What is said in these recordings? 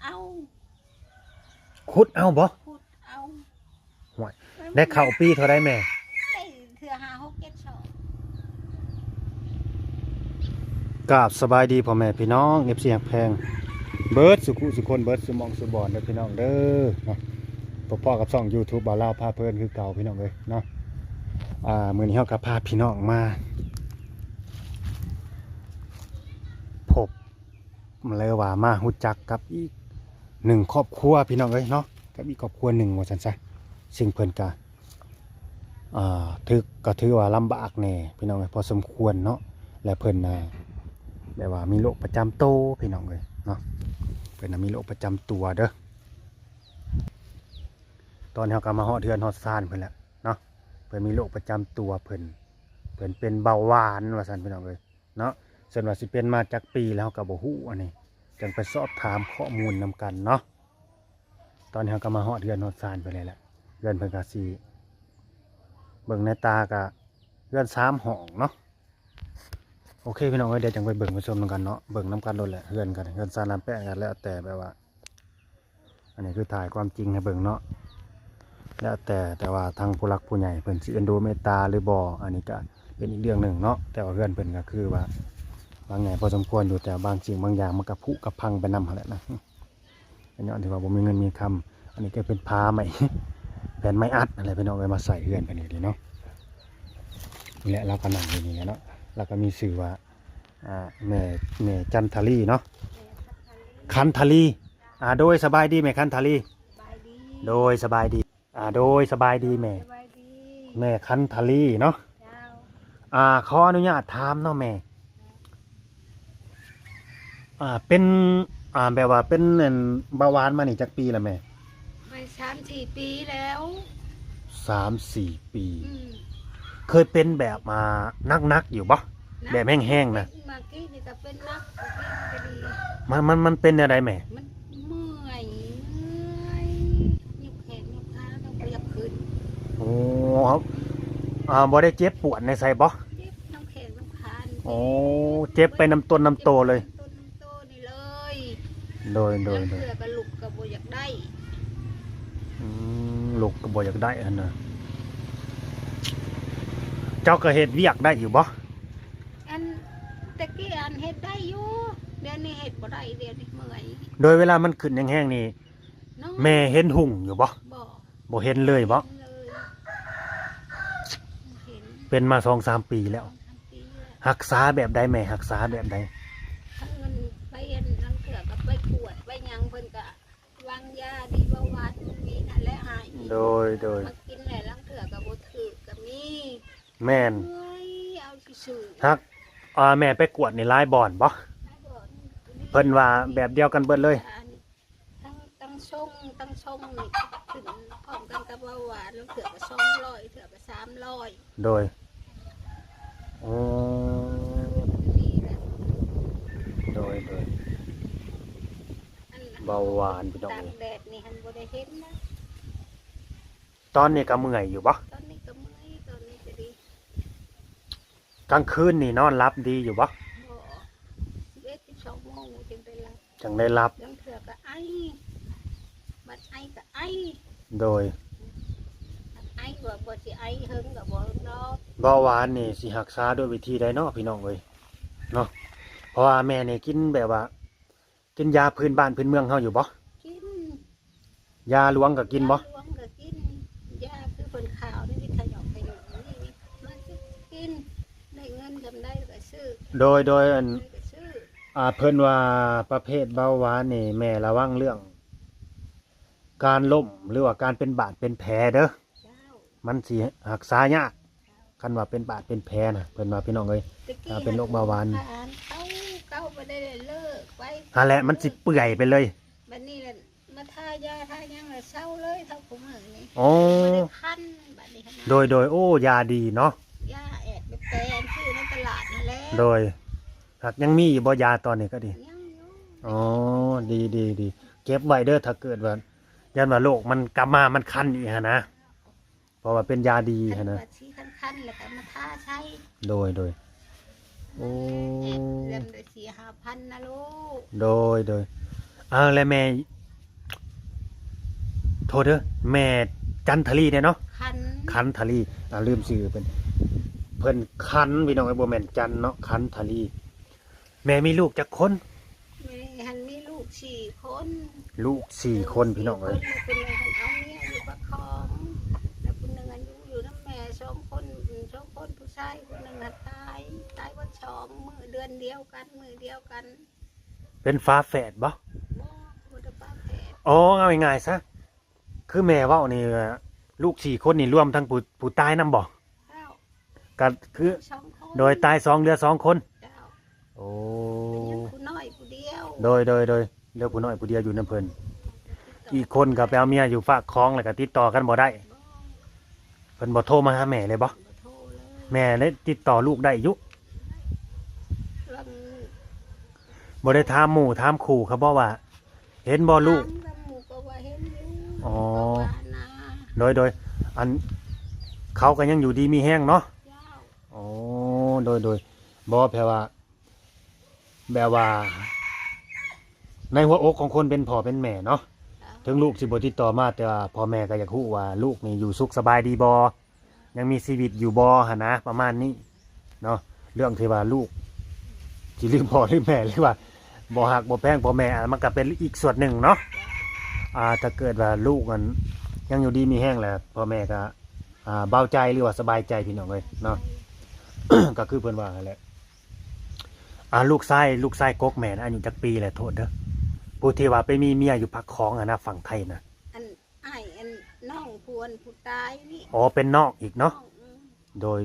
เอาขุดเอาบ่ขุดเอาห่วยได้เข้าปีเท่าไรแม่ได้เถื่อ5 6 7 2กราบสบายดีพ่อแม่พี่น้องเสียงแพงเบิร์ดสุขุสุคนเบิร์ดสุมองสุบอนเด้อพี่น้องเด้อเนาะพ่อกับช่อง YouTube บ่าวลาวพาเพลินคือเก่าพี่น้องเอ้ยเนาะมื้อนี้เฮาก็พาพี่น้องมาพบมาเลยว่ามาฮู้จักกับอีกหนึ่งครอบครัวพี่น้องเอ้ยเนาะกับอีกครอบครัวหนึ่งว่าซั่นซะซึ่งเพิ่นก็ถือว่าลำบากแน่พี่น้องเอ้ยพอสมควรเนาะและเพิ่นแบบว่ามีโรคประจำตัวพี่น้องเอ้ยเนาะเพิ่นมีโรคประจำตัวเด้อตอนเฮาก็มาฮอดเทือนฮอดซ่านเพิ่นแหละเนาะเพิ่นมีโรคประจำตัวเพิ่นเป็นเบาหวานว่าซั่นพี่น้องเอ้ยเนาะส่วนว่าสิเป็นมาจากปีแล้วก็บ่ฮู้อันนี้จังไปสอบถามข้อมูลนำกันเนาะตอนเฮาก็มาฮอดเทือนฮอดซ่านไปเลยแหละเทือนเพิ่นก็สิเบิ่งในตาก็เทือน3ห้องเนาะโอเคพี่น้องเดี๋ยวจังไปเบิ่งไปชมกันเนาะเบิ่งน้ำกันโดนแหละเฮือนกันเฮือนซาลามแปะกันแล้วแต่แบบว่าอันนี้คือถ่ายความจริงให้เบิ่งเนาะแล้วแต่ว่าทางผู้หลักผู้ใหญ่เพิ่นสิเอ็นดูเมตตาหรือบ่อันนี้ก็เป็นอีกเรื่องหนึ่งเนาะแต่ว่าเฮือนเพิ่นก็คือว่าบางแง่พอสมควรอยู่แต่บางสิ่งบางอย่างมันก็ผุกับพังไปนำหั่นแหละนะอันนี้ที่ว่าบ่มีเงินมีคำอันนี้ก็เป็นผ้าใหม่แผ่นไม้อัดอะไรพี่น้องเอามาใส่เฮือนกันนี่ดีเนาะนี่แหละเราก็นั่งอยู่นี่เนาะแล้วก็มีชื่อว่าแม่จันทลีเนาะคันทลีโดยสบายดีแม่คันทลีโดยสบายดีโดยสบายดีแม่คันทลีเนาะขออนุญาตถามเนาะแม่เป็นแบบว่าเป็นเบาหวานมานี่จักปีแล้วแม่ไป3-4 ปีแล้ว3-4 ปีเคยเป็นแบบนักอยู่บ่แบบแห้งๆนะเมื่อกี้นี่ก็เป็นนักก็ดีมันเป็นอะไรแม่มันเมื่อยยุบแขนยุบขาต้องไปยับขึ้นโอ้ครับบ่ได้เจ็บปวดในไสบ่เจ็บน้ำแขนน้ำขาโอ้เจ็บไปน้ำต้นน้ำโตเลยต้นน้ำโตนี่เลยโดยเสือกระลุกกระโบอยากได้ลูกก็บ่อยากได้อันน่ะเจ้าก็เฮ็ดเวียกได้อยู่บ่อันตะกี้อันเฮ็ดได้อยู่เดี๋ยวนี้เฮ็ดบ่ได้เดี๋ยวนี้เมื่อยโดยเวลามันขึ้นแห้งๆนี่แม่เห็นหุ่งอยู่บ่บ่เห็นเลยบ่เป็นมา 2-3 ปีแล้วรักษาแบบใดแม่รักษาแบบใดถ้าเงินไปอันลังเถื่อก็ไปกวดไปหยังเพิ่นก็วางยาดีเบาหวานมีนั่นแหละหายโดยมากินแหละลังเถื่อก็บ่ถูกก็มีแม่นเอาซื่อฮักแม่ไปกวดในลายบ่อนบ่เพิ่นว่าแบบเดียวกันเบิดเลยตั้งช่องนี่ขึ้นพร้อมกันกับเบาหวานลังเถื่อก็200เถื่อก็300โดยเบาหวานพี่น้องตากแดดนี่หันบ่ได้เห็นนะตอนนี้ก็เมื่อยอยู่บ่ตอนนี้ก็เมื่อยตอนนี้ก็ดีกลางคืนนี่นอนหลับดีอยู่บ่11-12 โมงจังได้หลับยังเถื่อก็ไอบัดไอก็ไอโดยไอว่าบ่สิไอเฮิงก็บ่เนาะเบาหวานนี่สิรักษาด้วยวิธีใดเนาะพี่น้องเอ้ยเนาะเพราะว่าแม่นี่กินแบบว่ากินยาพื้นบ้านพื้นเมืองเฮาอยู่บ่กินยาหลวงก็กินบ่หลวงก็กินยาคือคนขาวนี่ขยอกนี่มันกินได้เงินจำได้ก็ซื้อโดยอันเพิ่นว่าประเภทเบาหวานนี่แม่ระวังเรื่องการล้มหรือว่าการเป็นบาดเป็นแผลเด้อมันสิรักษายากคันว่าเป็นบาดเป็นแผลน่ะเพิ่นว่าพี่น้องเอ้ยเป็นโรคเบาหวานเก้าบ่ได้เลิกไปนั่นแหละมันสิเปื่อยไปเลยบัดนี้แหละมาทายาทายังแล้วเศร้าเลยเท่าผมมื้อนี้โอ้คันบัดนี้โดยโอ้ยาดีเนาะยาแอดไปแปลงชื่อในตลาดนั่นแหละโดยหากยังมีอยู่บ่ยาตอนนี้ก็ดีอ๋อดีเก็บไว้เด้อถ้าเกิดว่ายันว่าโรคมันกลับมามันคันอีกนะเพราะว่าเป็นยาดีนะคันแล้วก็มาทาใช้โดยโอ้เล่มได้4-5 พันนะลูกโดยแล้วแม่ โทษเด้อแม่จันทลีเนี่ยเนาะ คัน คันทลีลืมชื่อเพิ่นคันพี่น้องไอ้บ่แม่นจันเนาะคันทลีแม่มีลูกจักคน แม่หันมีลูก4 คน ลูก4คนพี่น้องเอ้ย คนหนึ่งเอาเมียอยู่ประคองแล้วคนหนึ่งอายุอยู่น้ำแม่2 คน2 คนผู้ชายคนหนึ่งตายวัน2มื้อเดือนเดียวกันมื้อเดียวกัน เป็นฟ้าแฝดบ่ บ่บ่ได้ป้าแผด อ๋อเอาง่ายๆซะคือแม่เว้านี่ลูก4คนนี่รวมทั้งผู้ตายนำบ่ เจ้า ก็คือ 2 คน โดยตาย2เหลือ2คน เจ้า โอ้ เป็นยังผู้น้อยผู้เดียว โดยเหลือผู้น้อยผู้เดียวอยู่นำเพิ่นอีกคนก็ไปเอาเมียอยู่ฝากคลองแล้วก็ติดต่อกันบ่ได้ บ่ เพิ่นบ่โทรมาหาแม่เลยบ่ บ่โทรเลย แม่ได้ติดต่อลูกได้อยู่ เรื่อง บ่ได้ถามหมู่ถามขู่เขาบ่ว่า เห็นบ่ลูก ถามกับหมู่ก็ว่าเห็นอยู่ อ๋อ ก็ว่านะ โดยอันเขาก็ยังอยู่ดีมีแห้งเนาะ เจ้า อ๋อโดยบ่แปลว่าแบบว่า ในหัวอกของคนเป็นพ่อเป็นแม่เนาะ ถึงลูกสิบ่ติดต่อมาแต่ว่าพ่อแม่ก็อยากรู้ว่าลูกนี่อยู่สุขสบายดีบ่ยังมีชีวิตอยู่บ่หั่นนะประมาณนี้เนาะเรื่องที่ว่าลูกสิลืมพ่อลืมแม่หรือว่าบ่ฮักบ่แพงพ่อแม่มันก็เป็นอีกส่วนหนึ่งเนาะถ้าเกิดว่าลูกมันยังอยู่ดีมีแห้งแหละพ่อแม่ก็เบาใจหรือว่าสบายใจพี่น้องเอ้ยเนาะ ก็คือเพิ่นว่าแหละลูกชายกกแม่นะอายุจักปีแหละโทษเด้อผู้ที่ว่าไปมีเมียอยู่พักคลองนะฝั่งไทยนะ อันอ้ายอันน้องพวนผู้ตายนี่ อ๋อเป็นนอกอีกเนาะ น้องโดย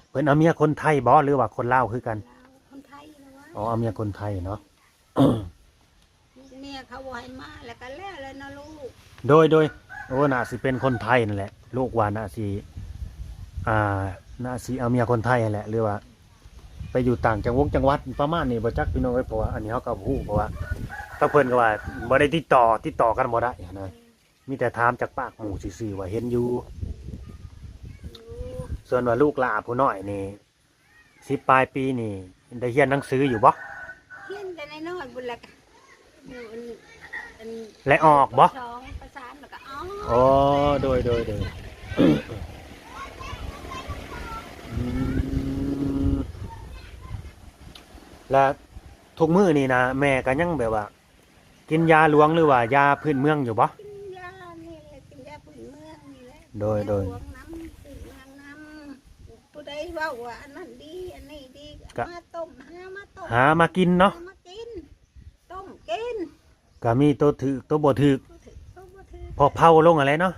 เพิ่นเอาเมียคนไทยบ่หรือว่าคนลาวคือกัน ลาวคนไทยนะวะ อ๋อเอาเมียคนไทยเนาะ เมียเขาบ่ให้มาแล้วก็แล้วเลยนะลูก โดยโอ้น่าสิเป็นคนไทยนั่นแหละลูกว่าน่าสิน่าสิเอาเมียคนไทยนั่นแหละหรือว่า ไปอยู่ต่างจังหวัดประมาณนี้บ่จักพี่น้องเอ้ยเพราะว่าอันนี้เฮาก็ฮู้เพราะว่าถ้าเพิ่นก็ว่าบ่ได้ติดต่อกันบ่ได้นะมีแต่ถามจากปากหมู่ซื่อๆว่าเห็นอยู่ ส่วนว่าลูกหลานผู้น้อยนี่10ปลายปีนี่ได้เรียนหนังสืออยู่บ่ เฮียนแต่น้อยๆบุญละกะอยู่อัน และออกบ่ สองประสานแล้วก็อ๋อ อ๋อโดยอืมและทุกมื้อนี่นะแม่ก็ยังแบบว่า กินยาหลวงหรือว่ายาพื้นเมืองอยู่บ่ กินยานี่แหละกินยาพื้นเมืองนี่แหละ โดย ยาหลวงน้ำพื้นเมืองน้ำผู้ใดเว่าว่าอันนั้นดีอันนี้ดีก็มาต้มมาต้ม หามากินเนาะ มากินต้มกิน ก็มีตัวถือตัวบ่ถือ ผู้ถือต้มบ่ถือ พอเผาลงอะไรเนาะ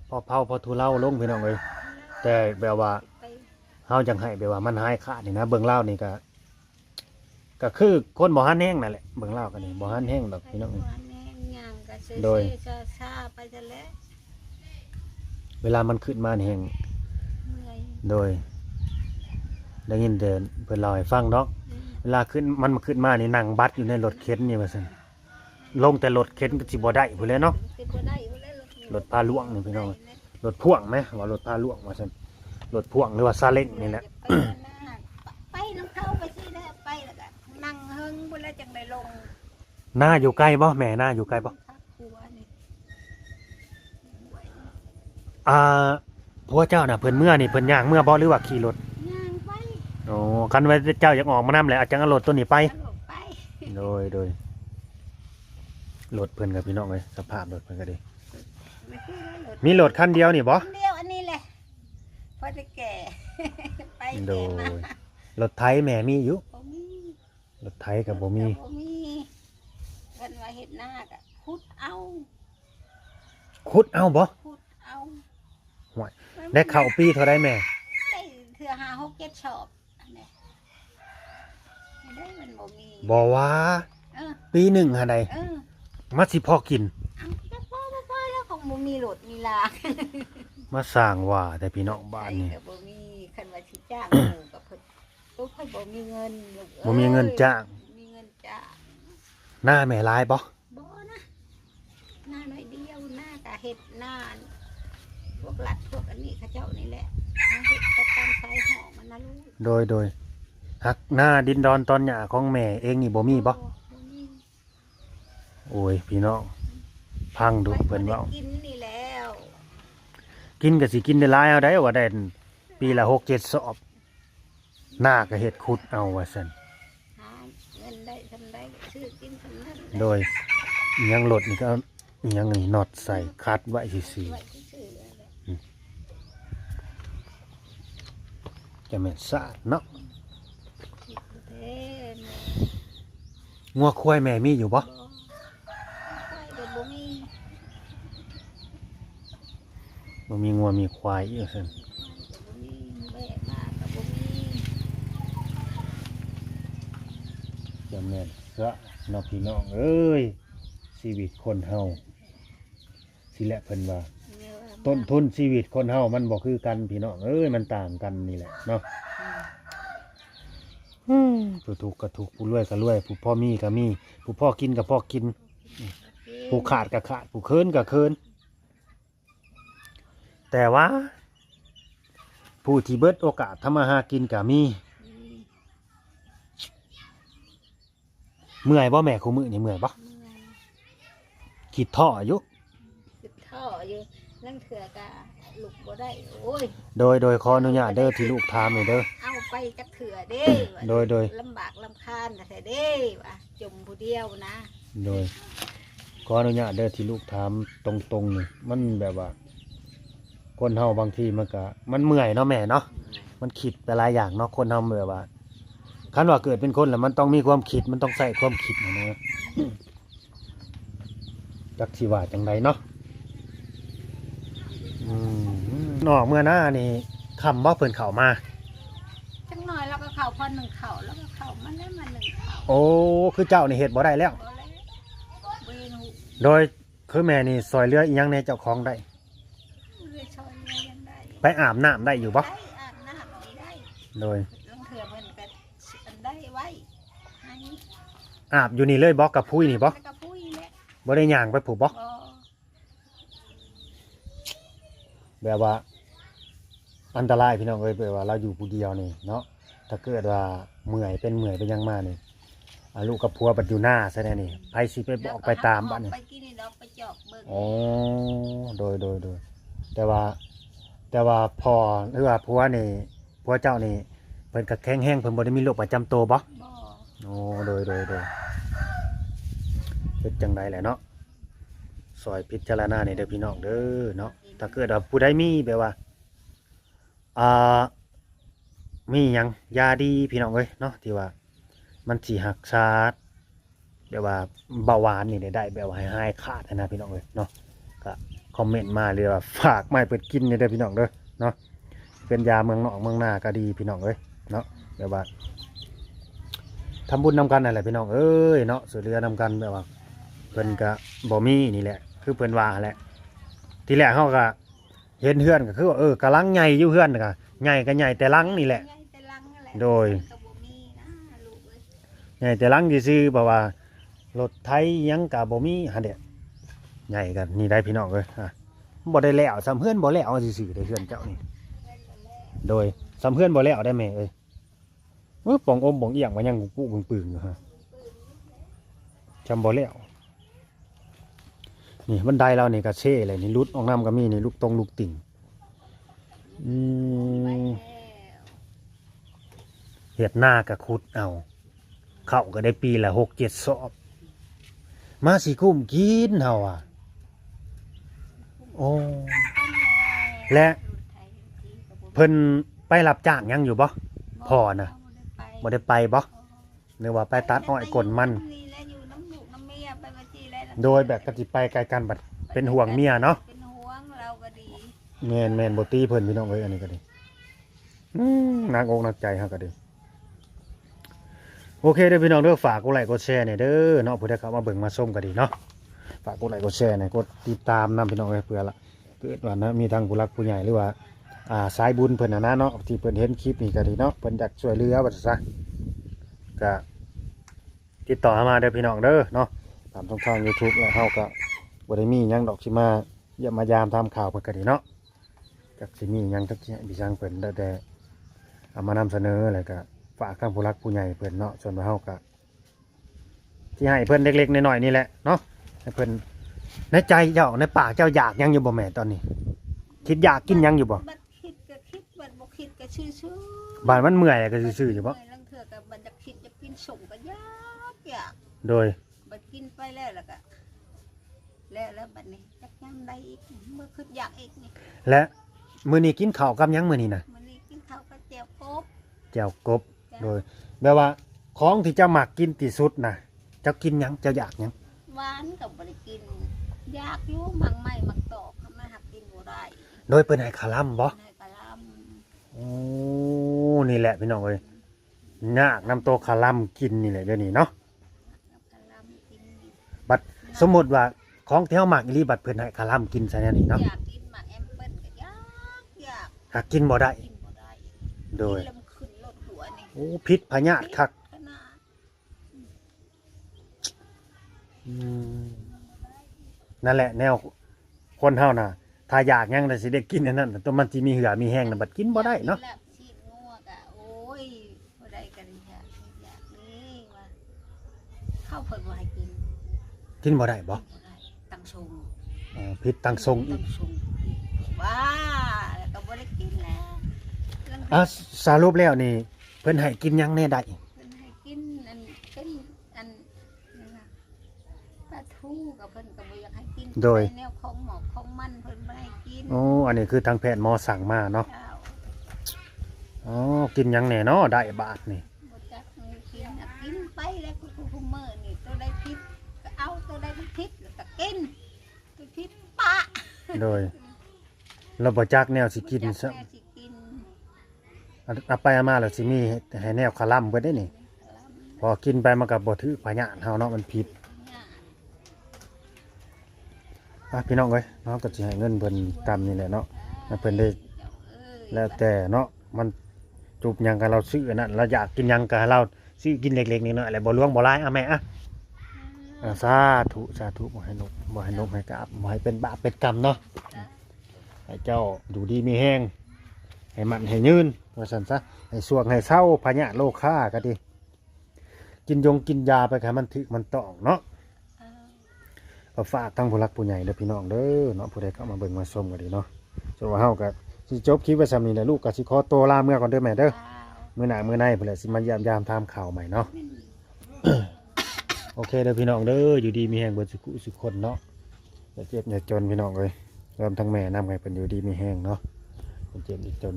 พอเผาพอทุเลาลงพี่น้องเอ้ยแต่แบบว่า ไป เฮาจังให้แบบว่ามันหายขาดนี่นะเบิ่งเล่าวนี่ก็คือคนบ่หันแห้งนั่นแหละเบิ่งเล่าวกันนี่บ่หันแห้งดอกพี่น้อง ไปวันแม่งย่างก็เซ่ โดย ซาไปซะแล้ว เวลามันขึ้นมานี่แห้ง เมื่อย โดยได้ยินเดินเพิ่นเล่าให้ฟังเนาะเวลาขึ้นมันขึ้นมานี่นั่งบัดอยู่ในรถเข็นนี่ว่าซั่นลงแต่รถเข็นก็สิบ่ได้พุ่นแหล้วเนาะ คิดว่าได้อยู่แล้ว รถพาล่วงนี่พี่น้อง รถพ่วงไหมว่ารถพาล่วงว่าซั่นรถพ่วงหรือว่าซาเล้งนี่แหละ ไปน้ำเข้าไปสิได้ไปแล้วก็นั่งเฮิงบนแล้วจังได้ลง หน้าอยู่ใกล้บ่แม่หน้าอยู่ใกล้บ่ ทักหัวนี่ ผัวเจ้าน่ะเพิ่นเมื่อนี่เพิ่นย่างเมื่อบ่หรือว่าขี่รถ ย่างไป อ๋อคันว่าเจ้าอยากออกมานำแหละอาจจะเอารถตัวนี้ไป ตลกไป โดยรถเพิ่นกับพี่น้องเลยสภาพรถเพิ่นก็ดี ไม่คือได้รถ มีรถคันเดียวนี่บ่ เดียวอันนี้แหละพอจะแก่ ไป โด แก่ ย มาร ถไถแม่มีอยู่ บ่มี รถไถก็บ่มี บ่มีเพิ่นว่าเฮ็ดหน้าก็ขุดเอา ขุดเอาบ่ ขุดเอา ห่วยได้เข้าปีเท่าใดแม่ ได้เทื่อ5 6 7ชอบอันนี้ไม่ได้มันบ่มี บ่ว่า เออ ปีหนึ่งหาใด เออ มาสิพอกิน เอาจะพ่อแล้วของบ่มีรถมีลา มาสร้างว่าแต่พี่น้องบ้านนี่ ก็บ่มีคันว่าสิจ้างหมู่กับเพิ่นบ่ค่อยบ่มีเงินลูกอ้ย บ่มีเงินจ้าง มีเงินจ้าง หน้าแม่ลายบ่ บ่นะหน้าน้อยเดียวหน้าก็เฮ็ดหน้าพวกหลัดพวกอันนี้เขาเจ้านี่แหละมาเฮ็ดประกันใช้หอมันนะลูก โดยหักหน้าดินดอนตอนหญ้าของแม่เองนี่บ่มีบ่ บ่มี โอ้ยพี่น้องพังดูเพิ่นเว้า ไปบ่ได้กินนี่ กินก็สิกินได้หลายเอาได้ว่าได้ปีละ6-7 สอบหน้าก็เฮ็ดขุดเอาว่าซั่น หาเงินได้ทำได้ซื้อกินทำนั้น โดยอิหยังรถนี่ก็อิหยังนี่น็อตใส่คัดไว้ซื่อ ไว้ซื้อๆแล้วแหละ ๆจะแม่นสะอาดเนาะ คิดเด้แม่ งัวควายแม่มีอยู่บ่ บ่ไปเดี๋ยวบ่มี บ่มีงัวมีควายอีกว่าซั่น บ่มีแม่มาก็บ่มี จะแม่นสะเนาะพี่น้องเอ้ยชีวิตคนเฮาสิแหละเพิ่นว่า แม่ว่า ต้นทุนชีวิตคนเฮามันบ่คือกันพี่น้องเอ้ยมันต่างกันนี่แหละเนาะผู้ถูกข์ก็ถูกข์ผู้รวยก็รวยผู้พ่อมีก็มีผู้พ่อกินก็พ่อกินผู้ขาดก็ขาดผู้เคินก็เคินแต่ว่า ผู้ที่เบิดโอกาสทำมาหากินก็มีเมื่อยบ่แม่คู่มื้อนี่เมื่อยบ่ เมื่อย คิดท้ออยู่ คิดท่ออยู่นั่งเถื่อกะลุกบ่ได้โอ้ย โดยขออนุญาตเด้อที่ลูกถามนี่เด้อ เอาไปจักเถื่อเด้ว่า โดย ลำบากลำคาญแต่เด้ว่าจมผู้เดียวนะ โดยขออนุญาตเด้อที่ลูกถามตรงๆนี่มันแบบว่า คนเฮาบางทีมันก็มันเมื่อยเนาะแม่เนาะมันคิดไปหลายอย่างเนาะคนเฮาแบบว่าคันว่าเกิดเป็นคนแล้วมันต้องมีความคิดมันต้องใส่ความคิดนะจักสิว่าจังไดเนาะนอกเมื่อหน้านี่คำว่าเพิ่นเข้ามา จังหน่อยแล้วก็เข่าพอหนึ่งเข่าแล้วก็เข่ามันได้มาหนึ่งเข่า โอ้คือเจ้านี่เฮ็ดบ่ได้แล้ว บ่แล้วเบนู โดยคือแม่นี่ซอยเรืออีหยังในเจ้าของได้ เรือชอยเรือยังได้ ไปอาบน้ำได้อยู่บ่ ได้อาบน้ำนี่ได้ โดย ลงเถื่อมันก็อันได้ไว้ให้ อาบอยู่นี่เลยบ่กับพุ้ยนี่บ่ แล้วก็พุ้ยแหละ บ่ได้ย่างไปผูกบ่ บ่ แบบว่า อันตรายพี่น้องเอ้ยแบบว่าเราอยู่ผู้เดียวนี่เนาะถ้าเกิดว่าเมื่อยเป็นหยังมานี่ลูกกับผัวบัดอยู่หน้าซะแน่นี่ไผสิไปบอกไปตามบัดนี่ ไปกินนี่ดอกไปจอกเบิ่ง อ๋อโดยแต่ว่าพอหรือว่าผัวนี่ผัวเจ้านี่เพิ่นก็แข็งแรงเพิ่นบ่ได้มีโรคประจำตัวบ่ บ่ โอ้โดยเฮ็ดจังไดแหละเนาะซอยพิจารณานี่เด้อพี่น้องเด้อเนาะถ้าเกิดว่าผู้ใดมีแบบว่ามีหยังยาดีพี่น้องเอ้ยเนาะที่ว่ามันสิรักษาแบบว่าเบาหวานนี่ได้แบบว่าให้หายขาดนะพี่น้องเอ้ยเนาะก็คอมเมนต์มาเลยว่าฝากไม้เปิดกินนี่เด้อพี่น้องเด้อเนาะเป็นยาเมืองนอกเมืองนาก็ดีพี่น้องเอ้ยเนาะแบบว่าทำบุญนำกันนั่นแหละพี่น้องเอ้ยเนาะช่วยเหลือนำกันแบบว่าเพิ่นก็บ่มีนี่แหละคือเพิ่นว่าแหละทีแรกเฮาก็เห็นเฮือนก็คือว่ากำลังใหญ่อยู่เฮือนก็ใหญ่ก็ใหญ่แต่หลังนี่แหละ ใหญ่แต่ลังนั่นแหละ โดย ก็บ่มีนะลูกเอ้ย ใหญ่แต่หลังซื่อๆแบบว่ารถไถหยังก็บ่มีหั่นเด้ใหญ่กันนี่ได้พี่น้องเอ้ยบ่ได้แล้วซ้ำเฮือนบ่แล้วซื่อๆได้เฮือนเจ้านี่โดยซ้ำเฮือนบ่แล้วได้แม่เอ้ยป่องอมป่องเอียงมันยังกุกปึงๆอยู่ฮะจำบ่แล้วนี่บันไดเรานี่ก็เช่เลยนี่ลุดออกน้ำก็มีนี่ลูกตรงลูกติ่งไปแล้ว เห็ดหน้าก็ขุดเอาเข้าก็ได้ปีละ6-7 สอบ มาสิกุ้มกินเฮาอ่ะโอ้และเพิ่นไปรับจ้างยังอยู่บ่พ่อน่ะบ่ได้ไปบ่นึกว่าไปตัดอ้อยกลมัน นี่แหละอยู่น้ำลูกน้ำเมียไปมาที่แล้ว โดยแบบก็สิไปไกลกันบัดเป็นห่วงเมียเนาะ เป็นห่วงเราก็ดี แม่นบ่ตีเพิ่นพี่น้องเอ้ยอันนี้ก็ดีหนักอกหนักใจเฮาก็ดีโอเคเด้อพี่น้องเด้อฝากกดไลค์กดแชร์เนี่ยเด้อเนาะผู้ใดเข้ามาเบิ่งมาชมก็ดีเนาะฝากกดไลค์กดแชร์เนี่ยกดติดตามนํพี่น้องเอ้ยเพื่อละเกิดว่านะมีทางผู้รักผู้ใหญ่หรือว่าสายบุญเพิ่นน่ะนะเนาะที่เพิ่นเห็นคลิปนี้ก็ดีเนาะเพิ่นอยากช่วยเหลือว่าซะก็ติดต่อมาเด้อพี่น้องเด้อเนาะตามช่อง YouTube แล้วเฮาก็บ่ได้มีหยังดอกสิมาเยี่ยมมายามทำข่าวเพิ่นก็ดีเนาะจักสิมีหยังจักสิให้พี่ช่างเพิ่นได้แต่เอามานำเสนอแล้วก็ฝากทางผู้รักผู้ใหญ่เพิ่นเนาะส่วนว่าเฮาก็ที่ให้เพิ่นเล็กๆน้อยๆนี่แหละเนาะให้เพิ่นในใจเจ้าในปากเจ้าอยากหยังอยู่บ่แม่ตอนนี้ คิดอยากกินหยังอยู่บ่ บัดคิดก็คิดบัดบ่คิดก็ชื่อๆ บานมันเมื่อยก็ซื่อๆอยู่บ่ เมื่ลังเทื่อก็บัดจะคิดจะกินส่งก็ยากอยาก โดย บัดกินไปแล้วก็แล้วบัดนี้จักยังได้อีกเมื่อคิดอยากอีกนี่ และมื้อนี้กินข้าวกับหยังมื้อนี้น่ะ มื้อนี้กินข้าวกับแจ่วกบ แจ่วกบ จ้ะ โดยแปลว่าของที่เจ้ามักกินที่สุดน่ะเจ้ากินหยังเจ้าอยากหยัง หวานก็บ่ได้กินอยากอยู่มังไม่มักตอกมาหักกินบ่ได้ โดยเพิ่นให้คาลัมบ่ ในกะล โอ้นี่แหละพี่น้องเอ้ยยากนำตัวคาลัมกินนี่แหละเดี๋ยวนี้เนาะ ำกะลำกิน บัดสมมุติว่าของที่เฮามักอีหลีบัดเพิ่นให้คาลัมกินซะแนวนี้เนาะ อยากกินหมากแอมเปิ้ลก็อยาก หากกินบ่ได้ กินบ่ได้ โดย กินแล้วมันขึ้นรถหัวนี่ โอ้พิษพยาธิคัก ขนาด อืมนั่นแหละแนวคนเฮาน่ะถ้าอยากหยังน่ะสิได้กินอันนั้นตัวมันสิมีเหือมีแห้งน่ะบัดกินบ่ได้เนาะ กิแล้วชีดงัวก็โอ้ยบ่ได้กันอยากนี่ว่าข้าวเพิ่นบ่ให้กิน กินบ่ได้บ่ บ่ได้ตั้งชง พิษตั้งทรงอีก ตั้งชงว้าแล้วก็บ่ได้กินแล้วเรื่อง อ่ะสรุปแล้วนี่เพิ่นให้กินหยังแน่ได้ เพิ่นให้กินอันเป็นอันนั่นน่ะปลาทูกับเพิ่นก็บ่อยากให้กิน โดย แนวของหมอกของมันเพิ่นบ่ให้กิน โอ้อันนี้คือทางแพทย์หมอสั่งมาเนาะ เจ้า อ๋อกินหยังแน่เนาะได้บาทนี่ บ่จักให้กินน่ะกินไปแล้วคุมื้อนี่ตัวใดผิดก็เอาตัวใดมันผิดแล้วก็กินตัวผิดปะ โดยเราบ่จักแนวสิกิน บ่ ซะ จักแม่สิกิน เอาไปเอามาแล้วสิมีให้แนวคาลัมเบิดได้นี่พอกินไปมันก็บ่ถือพยาธิเฮาเนาะมันผิด เนี่ย อ่ะพี่น้องเอ้ยเนาะก็สิให้เงินเพิ่นตามนี่แหละเนาะให้เพิ่นได้ เจ้าเอ้ย แล้วแต่เนาะมันจุบหยังก็เราซื้ออันนั้นเราอยากกินหยังก็ให้เราซื้อกินเล็กๆน้อยๆแหละบ่หลวงบ่หลายอ่ะแม่อ่ะสาธุสาธุบ่ให้นกบ่ให้นกให้กราบบ่ให้เป็นบาปเป็นกรรมเนาะให้เจ้าอยู่ดีมีแห้งให้มันให้ยืนว่าซั่นซะให้สวงให้เศร้าพญะโลค่าก็ดีกินกินยาไปให้มันถึกมันต้องเนาะ ก็ฝากทั้งผู้รักผู้ใหญ่เด้อพี่น้องเด้อเนาะผู้ใดเข้ามาเบิ่งมาชมก็ดีเนาะส่วนว่าเฮาก็สิจบคลิปไว้ซำนี้แหละลูกก็สิขอตัวลาเมื่อก่อนเด้อแม่เด้อมื้อหน้ามื้อในพุ่นแหละสิมายามถามข่าวใหม่เนาะ โอเคเด้อพี่น้องเด้ออยู่ดีมีแฮงเบิดสุขสุขคนเนาะอย่าเจ็บอย่าจนพี่น้องเอ้ยรวมทั้งแม่นำให้เพิ่นอยู่ดีมีแฮงเนาะอย่าเจ็บอย่าจน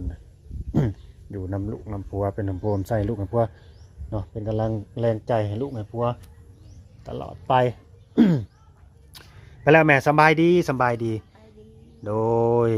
อยู่นำลูกนำผัวเป็นนำโพมใส่ลูกนำผัวเนาะเป็นกำลังแรงใจให้ลูกให้ผัวตลอดไป ไปแล้วแม่สำบายดี ไปดี โดย